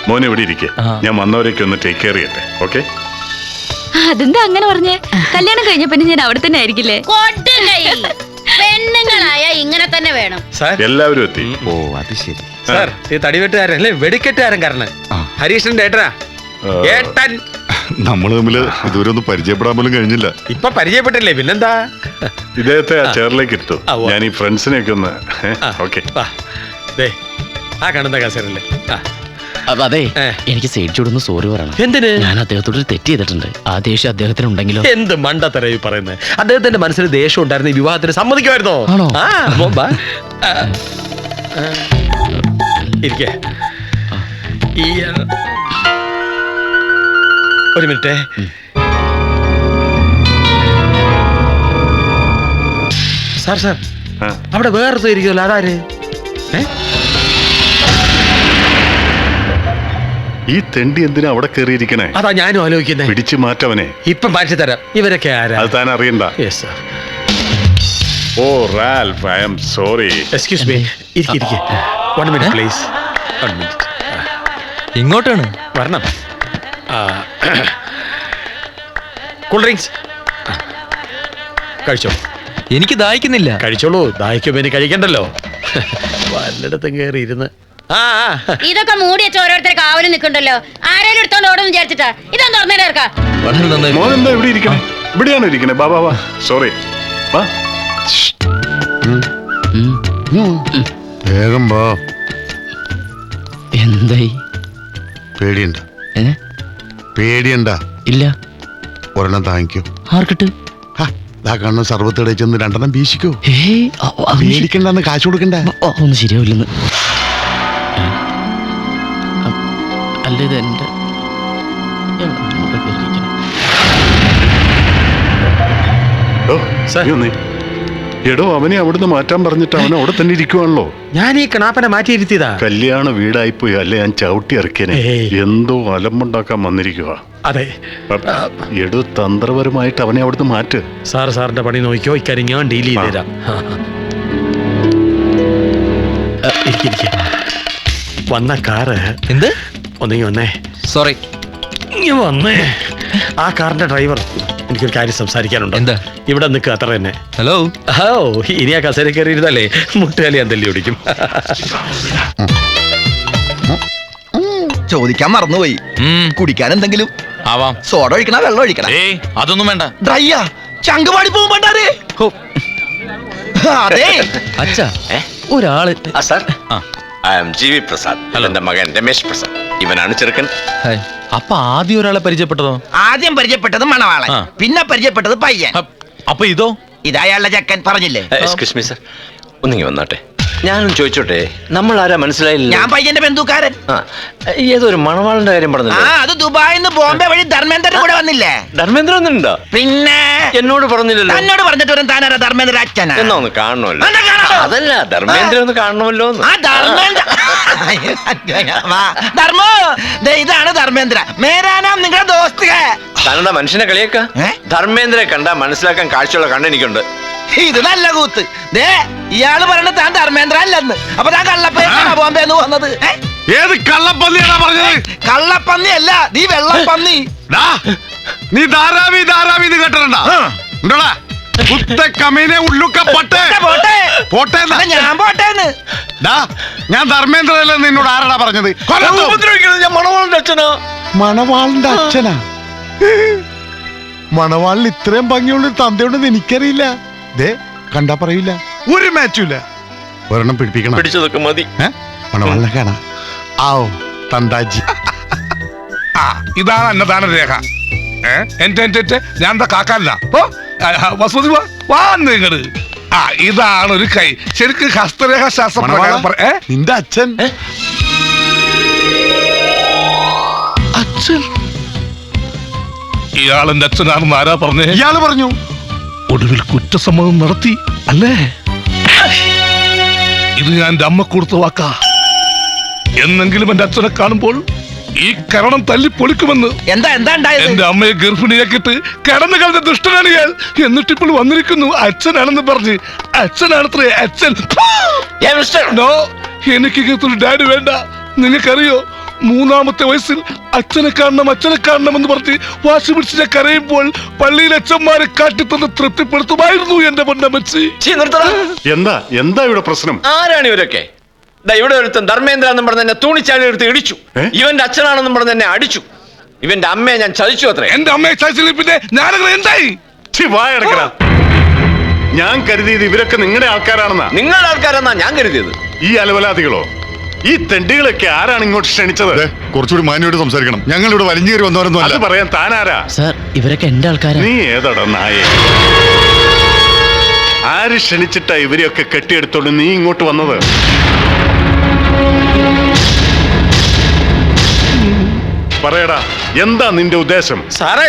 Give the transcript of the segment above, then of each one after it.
മോനെ ഇവിടെ ഇരിക്കേ, ഞാൻ വന്നവരേക്ക് ഒന്ന് ടേക്ക് കെയർ ചെയ്യട്ടെ. ഓക്കെ? അതെന്താ അങ്ങനെ പറഞ്ഞേ? കല്യാണം കഴിഞ്ഞ പിന്നെ ഞാൻ അവിടെ തന്നെ ആയിരിക്കില്ലേ? പെണ്ണുങ്ങളായ ഇങ്ങനെ തന്നെ വേണം. എല്ലാവരും എത്തി. ഓ അത് ശരി. സാർ ഈ തടിവെട്ടുകാരൻ അല്ലേ, വെടിക്കെട്ടുകാരൻ കാരണം ഹരീഷിന്റെ ഏട്ടനാ. ഏട്ടൻ നമ്മള് തമ്മില് ഇതുവരെ ഒന്നും പരിചയപ്പെടാൻ പോലും കഴിഞ്ഞില്ല. ഇപ്പൊ പരിചയപ്പെട്ടില്ലേ, പിന്നെന്താ? ഇദ്ദേഹത്തെ ആ ചെയറിലേക്ക് ഇരുത്തു. ഞാൻ ഈ ഫ്രണ്ട്സിനെയൊക്കെ ഒന്ന്. ഓക്കെ, ആ കാണുന്ന കസേരല്ലേ. അതെ, എനിക്ക് സേഡിച്ചോടൊന്ന് സോറി പറയണം. എന്തിന്? ഞാൻ അദ്ദേഹത്തോട് തെറ്റ് ചെയ്തിട്ടുണ്ട്. ആ ദേഷ്യം അദ്ദേഹത്തിന് ഉണ്ടെങ്കിലോ? എന്ത് മണ്ടത്തരയി പറയുന്നത്? അദ്ദേഹത്തിന്റെ മനസ്സിൽ ദേഷ്യം ഉണ്ടായിരുന്ന ഈ വിവാഹത്തിന് സമ്മതിക്കുമായിരുന്നോ? ഇരിക്കേ. ഒരു മിനിറ്റ്. സാർ സാർ, അവിടെ വേറെ ഇരിക്കുമല്ലോ, അതാര്? ഈ തെണ്ടി എന്തിനാ അവിടെ കയറിയിരിക്കണേ? അതാ ഞാനും ആലോചിക്കുന്നത്. പിടിച്ചു മാറ്റവനെ. ഇപ്പം മാറ്റി തരാം. ഇവരൊക്കെ ആരാ? അത് താൻ അറിയണ്ട. Oh Ralph, I am sorry. Excuse me. ഇരിക്കെ. 1 മിനിറ്റ് പ്ലീസ്. 1 മിനിറ്റ്. ഇങ്ങോട്ടാണ് വരണം. കൂൾ ഡ്രിങ്ക്സ് കഴിച്ചോ. എനിക്ക് ദാഹിക്കുന്നില്ല. കഴിച്ചോളൂ, ദാഹിക്കുമ്പോ ഇനി കഴിക്കണ്ടല്ലോ. വല്ലയിടത്തും കയറി ഇരുന്ന്. ഇതൊക്കെ മൂടി വെച്ച ഓരോരുത്തരെ കാവലും നിൽക്കണ്ടല്ലോ. ആരെങ്കിലും എടുത്തോണ്ട് ഓടുന്നു വിചാരിച്ചിട്ടാ. ഇതൊന്നും തുറന്നേർക്കാ. മോനെന്താ ഇവിടെ ഇരിക്കണേ? ഇവിടെയാണോ ഇരിക്കണേ? ബാ ബാ ബാ. സോറി. വേഗം വാ. എന്തായി? പേടിയണ്ട. പേടിയണ്ട. ഇല്ല. ഒരെണ്ണം താങ്ങിക്കോ. ആർക്കിട്ട്? കണ്ണു സർവത്തിടെ ചെന്ന് 2 വീശിക്കോ. പേടിക്കണ്ടെന്ന് കാശ് കൊടുക്കണ്ട. ഒന്നും ശരിയാവില്ലെന്ന്. അല്ല, ഇത് എന്റെ എടോ, അവനെ അവിടുന്ന് മാറ്റാൻ പറഞ്ഞിട്ട് അവൻ അവിടെ തന്നെ ഇരിക്കുവാണല്ലോ. ഞാൻ ഈ കണാപ്പനെ മാറ്റിയിരുത്തിയതാ. കല്യാണ വീടായിപ്പോയി. അല്ലെ ഞാൻ ചവിട്ടി ഇറക്കിയനെ. എന്തോ അലമ്പുണ്ടാക്കാൻ വന്നിരിക്കുക. അതെ. എടോ, തന്ത്രപരമായിട്ട് അവനെ അവിടുന്ന് മാറ്റ്. സാറിന്റെ പണി നോക്കിയോ, ഇക്കാര്യം ഞാൻ ഡീൽ ചെയ്ത് തരാം. വന്ന കാറ് എന്ത്? ഒന്നേ സോറി. വന്നേ. ആ കാറിന്റെ ഡ്രൈവർ, എനിക്കൊരു കാര്യം സംസാരിക്കാനുണ്ട്. എന്താ? ഇവിടെ നിൽക്കുക, അത്ര തന്നെ. ഹലോ. ഇനി ആ കസേര കയറി ഇരുന്നല്ലേ മുട്ടുകാലി ഞാൻ തല്ലി ഓടിക്കും. ചോദിക്കാൻ മറന്നുപോയി. കുടിക്കാൻ എന്തെങ്കിലും ആവാം. സോഡ ഒഴിക്കണ, വെള്ളം ഒഴിക്കണം? അതൊന്നും വേണ്ട. ഡ്രൈയാ, ചങ്കുപാടി പോകുമ്പോണ്ടേ. അതെ അച്ഛാ, ഒരാള്. I am G V Prasad. എന്റെ മകൻ രമേശ് പ്രസാദ്. ഇവനാണ് ചെറുക്കൻ. അപ്പൊ ആദ്യം ഒരാളെ പരിചയപ്പെട്ടതോ? ആദ്യം പരിചയപ്പെട്ടത് മണവാളൻ, പിന്നെ പരിചയപ്പെട്ടത് പയ്യൻ. അപ്പൊ ഇതോ? ഇതയാളുടെ ചക്കൻ. പറഞ്ഞില്ലേ? എക്സ്ക്യൂസ് മീ സർ, ഒന്നിങ്ങി വന്നാട്ടെ. ഞാനും ചോദിച്ചോട്ടെ, നമ്മൾ ആരാ മനസ്സിലായില്ല? ഞാൻ പയ്യന്റെ ബന്ധുക്കാരൻ. ഏതൊരു മണവാളിന്റെ കാര്യം പറഞ്ഞു. അത് ദുബായിന്ന് ബോംബെ വഴി ധർമ്മേന്ദ്രൻ കൂടെ വന്നില്ലേ? ധർമ്മേന്ദ്ര ഒന്നുണ്ടോ? പിന്നെ എന്നോട് പറഞ്ഞില്ലല്ലോ. എന്നോട് പറഞ്ഞിട്ട് വരും. താനാരാ? ധർമ്മേന്ദ്ര അച്ഛനാ. എന്നാ ഒന്ന് കാണണമല്ലോ. അതല്ല, ധർമ്മേന്ദ്ര ഒന്ന് കാണണമല്ലോ. ധർമ്മോ, ഇതാണ് ധർമ്മേന്ദ്ര. മേരാനാം നിങ്ങളുടെ ദോസ്ത്. താനെന്താ മനുഷ്യനെ കളിയാക്ക? ധർമ്മേന്ദ്രയെ കണ്ടാ മനസ്സിലാക്കാൻ കാഴ്ചയുള്ള കണ്ണെനിക്കുണ്ട്. ഇത് നല്ല കൂത്ത്. ഇയാള് പറയണ താൻ ധർമ്മേന്ദ്ര അല്ലെന്ന്. അപ്പൊ താൻ കള്ളപ്പന്നിയാണോ ബോംബെന്ന് വന്നത്? ഏത് കള്ളപ്പന്നിയാണാ പറഞ്ഞത്? കള്ളപ്പന്നി അല്ല, നീ വെള്ളപ്പന്നി. നീ ധാരാവി ധാരാവി കേട്ടിട്ടുണ്ടോ? ഞാൻ പോട്ടേന്ന്. ഞാൻ ധർമ്മേന്ദ്രല്ലേ നിന്നോട് ആരാടാ പറഞ്ഞത്? ഞാൻ മണവാളിന്റെ അച്ഛനാ. മണവാളിന്റെ അച്ഛനാ? മണവാളിന് ഇത്രയും ഭംഗിയുള്ള തന്തയുണ്ടെന്ന് എനിക്കറിയില്ല. കണ്ടാ പറയില്ല, ഒരു മാച്ചും. ഒരെണ്ണം പിടിപ്പിക്കണം. പിടിച്ചതൊക്കെ മതി. മണവാളിനെ കാണാ. ആവോ തണ്ടാജി. ഇതാണ് അന്നദാന രേഖ. ഞാൻ എന്താ കാക്കാനില്ല. വസുതി വാങ്ങട്. ഇതാണ് ഒരു കൈ. ശരിക്കും ഹസ്തരേഖ ശാസ്ത്രം. നിന്റെ അച്ഛൻ? അച്ഛൻ? ഇയാളെന്റെ അച്ഛനാണെന്ന് ആരാ പറഞ്ഞേ? ഇയാള് പറഞ്ഞു. ഒടുവിൽ കുറ്റസമ്മതം നടത്തി അല്ലേ? ഇത് ഞാൻ എന്റെ അമ്മ കൊടുത്ത വാക്കാ. എന്നെങ്കിലും എന്റെ അച്ഛനെ കാണുമ്പോൾ ഈ കരണം തല്ലി പൊളിക്കുമെന്ന്. എന്താ എന്റെ അമ്മയെ ഗർഭിണിയാക്കിട്ട് കടന്നു കളഞ്ഞ ദുഷ്ടനാണ് ഇയാൾ. എന്നിട്ടിപ്പോൾ വന്നിരിക്കുന്നു അച്ഛനാണെന്ന് പറഞ്ഞ്. അച്ഛനാണത്രേ അച്ഛൻ. നോ, എനിക്ക് ഡാഡി വേണ്ട. നിങ്ങൾക്കറിയോ, മൂന്നാമത്തെ വയസ്സിൽ അച്ഛനെ കാണണം എന്ന് പറഞ്ഞ് വാശി പിടിച്ച് കരയുമ്പോൾ പള്ളിയിൽ അച്ഛന്മാരെ കാട്ടിത്തന്ന് തൃപ്തിപ്പെടുത്തുമായിരുന്നു എന്റെ പൊന്നമ്മച്ചി. എന്താ ഇവിടെ പ്രശ്നം? ആരാണ് ഇവരൊക്കെ? ഇവിടെ ഒരുത്തൻ ധർമ്മേന്ദ്ര എന്നും പറഞ്ഞ എന്നെ തൂണിച്ചാടി എടുത്ത് ഇടിച്ചു. ഇവന്റെ അച്ഛനാണെന്നും പറഞ്ഞ് എന്നെ അടിച്ചു. ഇവന്റെ അമ്മയെ ഞാൻ ചതിച്ചു അത്രേ. എന്റെ അമ്മയെ ചതിച്ചില്ല പിന്നെ ഞാനങ്ങനെ എന്തായി? വായടക്കട. ഞാൻ കരുതിയത് ഇവരൊക്കെ നിങ്ങളുടെ ആൾക്കാരാണെന്നാ. നിങ്ങളുടെ ആൾക്കാരെന്നാ ഞാൻ കരുതിയത്. ഈ അലവലാദികളോ, ഈ തെണ്ടികളൊക്കെ ആരാണ് ഇങ്ങോട്ട് ക്ഷണിച്ചത്? കുറച്ചുകൂടി മാന്യമായിട്ട് സംസാരിക്കണം. ഞങ്ങൾ ഇവിടെ വലിഞ്ഞു കയറി വന്നവരൊന്നും അത് പറയാൻ താനാരാ? സാർ ഇവരൊക്കെ എന്റെ ആൾക്കാരാ. നീ ഏതാടാ നായേ? ആര് ക്ഷണിച്ചിട്ടാ ഇവരെയൊക്കെ കെട്ടിയെടുത്തോണ്ട് നീ ഇങ്ങോട്ട് വന്നത്? പറയടാ, എന്താ നിന്റെ ഉദ്ദേശം? സാറേ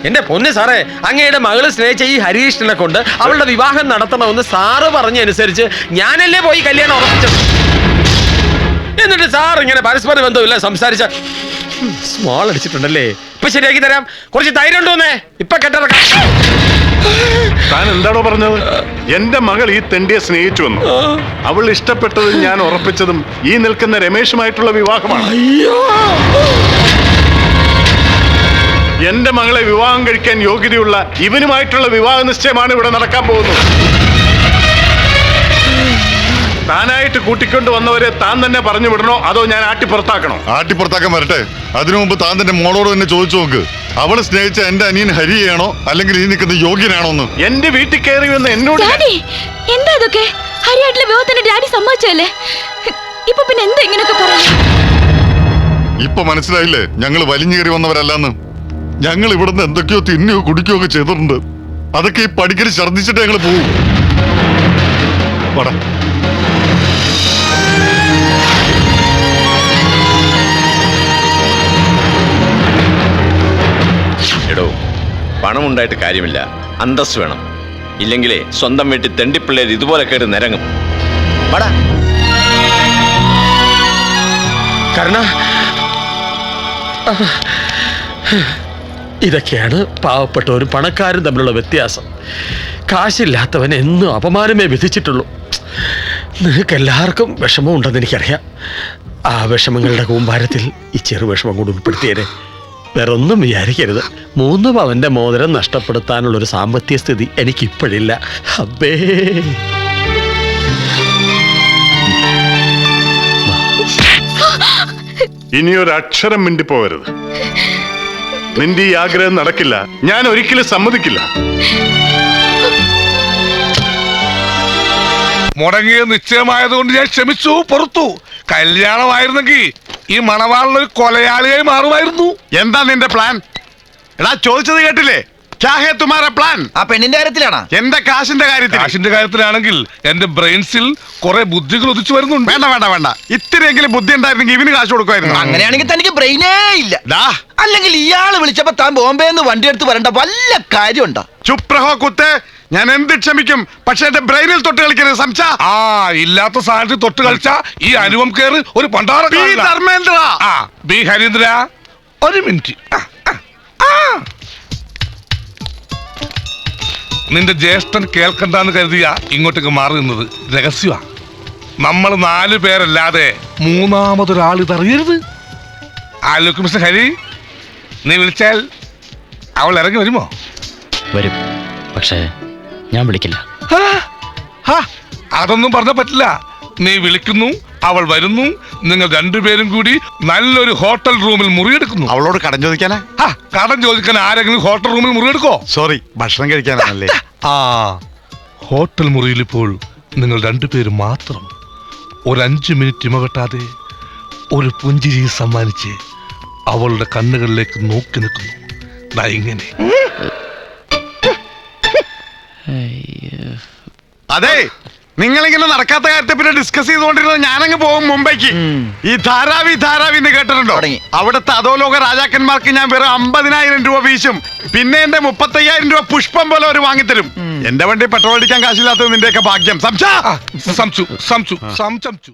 എന്റെ പൊന്ന് സാറേ, അങ്ങയുടെ മകള് സ്നേഹിച്ച ഈ ഹരീഷിനെ കൊണ്ട് അവളുടെ വിവാഹം നടത്തണമെന്ന് സാറ് പറഞ്ഞനുസരിച്ച് ഞാനല്ലേ പോയി കല്യാണം ഉറപ്പിച്ചത്. എന്നിട്ട് സാർ ഇങ്ങനെ പരസ്പര ബന്ധമില്ല സംസാരിച്ച സ്മോൾ അടിച്ചിട്ടുണ്ടല്ലേ. ഇപ്പൊ ശരിയാക്കി തരാം. കുറച്ച് ധൈര്യം ഉണ്ടോന്നേ. ഇപ്പൊ കെട്ടിറക്കാം. താൻ എന്താണോ പറഞ്ഞത്? എന്റെ മകൾ ഈ തെണ്ടിയെ സ്നേഹിച്ചു വന്നു. അവൾ ഇഷ്ടപ്പെട്ടതും ഞാൻ ഉറപ്പിച്ചതും ഈ നിൽക്കുന്ന രമേശുമായിട്ടുള്ള വിവാഹമാണ്. എന്റെ മകളെ വിവാഹം കഴിക്കാൻ യോഗ്യതയുള്ള ഇവനുമായിട്ടുള്ള വിവാഹ നിശ്ചയമാണ് ഇവിടെ നടക്കാൻ പോകുന്നത്. താനായിട്ട് കൂട്ടിക്കൊണ്ട് വന്നവരെ താൻ തന്നെ പറഞ്ഞു വിടണോ അതോ ഞാൻ ആട്ടിപ്പുറത്താക്കണോ? ആട്ടിപ്പുറത്താക്കാൻ വരട്ടെ. അതിനു മുമ്പ് താൻ തന്റെ മോളോട് തന്നെ ചോദിച്ചു നോക്ക്. അവള് സ്നേഹിച്ച എന്റെ അനിയൻ ഹരിയാണോ അല്ലെങ്കിൽ ഈ നിൽക്കുന്ന യോഗ്യനാണോ എന്ന്. എന്റെ വീട്ടിൽ കയറി വന്ന് എന്നോട് എന്താ ഇതൊക്കെ? ഹരിയായിട്ടുള്ള വിവാഹത്തിന് ഡാഡി സമ്മതിച്ചല്ലേ? ഇപ്പൊ പിന്നെ എന്താ ഇങ്ങനെയൊക്കെ പറയാ? ഇപ്പൊ മനസ്സിലായില്ലേ ഞങ്ങൾ വലിഞ്ഞു കയറി വന്നവരല്ലെന്ന്. ഞങ്ങൾ ഇവിടുന്ന് എന്തൊക്കെയോ തിന്നുകയോ കുടിക്കുകയോ ഒക്കെ ചെയ്തിട്ടുണ്ട്. അതൊക്കെ ഈ പടിക്കരി ഛർദ്ദിച്ചിട്ട് ഞങ്ങൾ പോവും. എടോ, പണമുണ്ടായിട്ട് കാര്യമില്ല, അന്തസ് വേണം. ഇല്ലെങ്കിലേ സ്വന്തം വീട്ടിൽ തെണ്ടിപ്പിള്ളേർ ഇതുപോലെ കയറി നിരങ്ങും. കാരണം ഇതൊക്കെയാണ് പാവപ്പെട്ടവരും പണക്കാരും തമ്മിലുള്ള വ്യത്യാസം. കാശില്ലാത്തവൻ എന്നും അപമാനമേ വിധിച്ചിട്ടുള്ളൂ. നിങ്ങൾക്ക് എല്ലാവർക്കും വിഷമം ഉണ്ടെന്ന് എനിക്കറിയാം. ആ വിഷമങ്ങളുടെ കൂമ്പാരത്തിൽ ഈ ചെറു വിഷമം കൂടി ഉൾപ്പെടുത്തിയേരെ. വേറൊന്നും വിചാരിക്കരുത്. 3 പവന്റെ മോതിരം നഷ്ടപ്പെടുത്താനുള്ളൊരു സാമ്പത്തിക സ്ഥിതി എനിക്കിപ്പോഴില്ല. അബ്ബേ, ഇനിയൊരു അക്ഷരം മിണ്ടിപ്പോവരുത്. നിന്റെ ഈ ആഗ്രഹം നടക്കില്ല. ഞാൻ ഒരിക്കലും സമ്മതിക്കില്ല. മുടങ്ങിയ നിശ്ചയമായതുകൊണ്ട് ഞാൻ ക്ഷമിച്ചു, പുറത്തു. കല്യാണമായിരുന്നെങ്കിൽ ഈ മണവാളിനൊരു കൊലയാളിയായി മാറുമായിരുന്നു. എന്താ നിന്റെ പ്ലാൻ? എടാ ചോദിച്ചത് കേട്ടില്ലേ? പ്ലാൻ ആ പെണ്ണിന്റെ കാര്യത്തിലാണോ? എന്റെ കാശിന്റെ കാര്യത്തിൽ. കാശിന്റെ കാര്യത്തിലാണെങ്കിൽ എന്റെ ബ്രെയിൻസിൽ കുറെ ബുദ്ധികൾ ഉദിച്ചു വരുന്നുണ്ട്. വേണ്ട. ഇത്തിരിയെങ്കിലും ബുദ്ധി ഉണ്ടായിരുന്നെങ്കിൽ ഇവന് കാശ് കൊടുക്കുമായിരുന്നു. അങ്ങനെയാണെങ്കിൽ തനിക്ക് ബ്രെയിനേ ഇല്ല. അല്ലെങ്കിൽ ഇയാള് വിളിച്ചപ്പോ താൻ ബോംബെന്ന് വണ്ടി എടുത്ത് വരേണ്ട വല്ല കാര്യമുണ്ടോ? ചുപ്രഹോ കുത്ത്. ഞാൻ എന്ത് ക്ഷമിക്കും, പക്ഷെ എന്റെ ബ്രെയിനിൽ തൊട്ട് കളിക്കരുത്. സംസാ ഇല്ലാത്ത സാധനത്തിൽ തൊട്ട് കളിച്ച ഈ അനുപം കേറ് ഒരു പണ്ടാറ. ധർമ്മേന്ദ്ര, ബി ഹരീന്ദ്ര, ഒരു മിനിറ്റ്. നിന്റെ ജ്യേഷ്ഠൻ കേൾക്കണ്ടെന്ന് കരുതിയ ഇങ്ങോട്ടേക്ക് മാറി നിന്നത് രഹസ്യമാ. നമ്മൾ 4 പേരല്ലാതെ മൂന്നാമതൊരാൾ ഇതറിയരുത്. ആലോചിക്കും മിസ്റ്റർ ഹരി, നീ വിളിച്ചാൽ അവൾ ഇറങ്ങി വരുമോ? വരും, പക്ഷേ ഞാൻ വിളിക്കില്ല. അതൊന്നും പറഞ്ഞാൽ പറ്റില്ല. നീ വിളിക്കുന്നു, അവൾ വരുന്നു, നിങ്ങൾ 2 പേരും കൂടി നല്ലൊരു ഹോട്ടൽ റൂമിൽ മുറിയെടുക്കുന്നു. അവളോട് കടം ചോദിക്കാനാ? കടം ചോദിക്കാൻ ആരെങ്കിലും ഹോട്ടൽ റൂമിൽ മുറിയെടുക്കോ? സോറി, ഭക്ഷണം കഴിക്കാനല്ലേ. ഹോട്ടൽ മുറിയിൽ ഇപ്പോൾ നിങ്ങൾ 2 പേരും മാത്രം. ഒരു 5 മിനിറ്റ് ഇമകെട്ടാതെ ഒരു പുഞ്ചിരി സമ്മാനിച്ച് അവളുടെ കണ്ണുകളിലേക്ക് നോക്കി നിൽക്കുന്നു. ഇങ്ങനെ. അതെ, നിങ്ങളിങ്ങനെ നടക്കാത്ത കാര്യത്തെ പിന്നെ ഡിസ്കസ് ചെയ്തുകൊണ്ടിരുന്നത് ഞാനങ്ങ് പോകും മുംബൈക്ക്. ഈ ധാരാവി എന്ന് കേട്ടിട്ടുണ്ടോ? അവിടുത്തെ അധോലോക രാജാക്കന്മാർക്ക് ഞാൻ വെറും 50,000 രൂപ വീശും. പിന്നെ എന്റെ 35,000 രൂപ പുഷ്പം പോലെ അവർ വാങ്ങിത്തരും. എന്റെ വണ്ടി പെട്രോൾ അടിക്കാൻ കാശില്ലാത്തത് നിന്റെയൊക്കെ ഭാഗ്യം. സംശു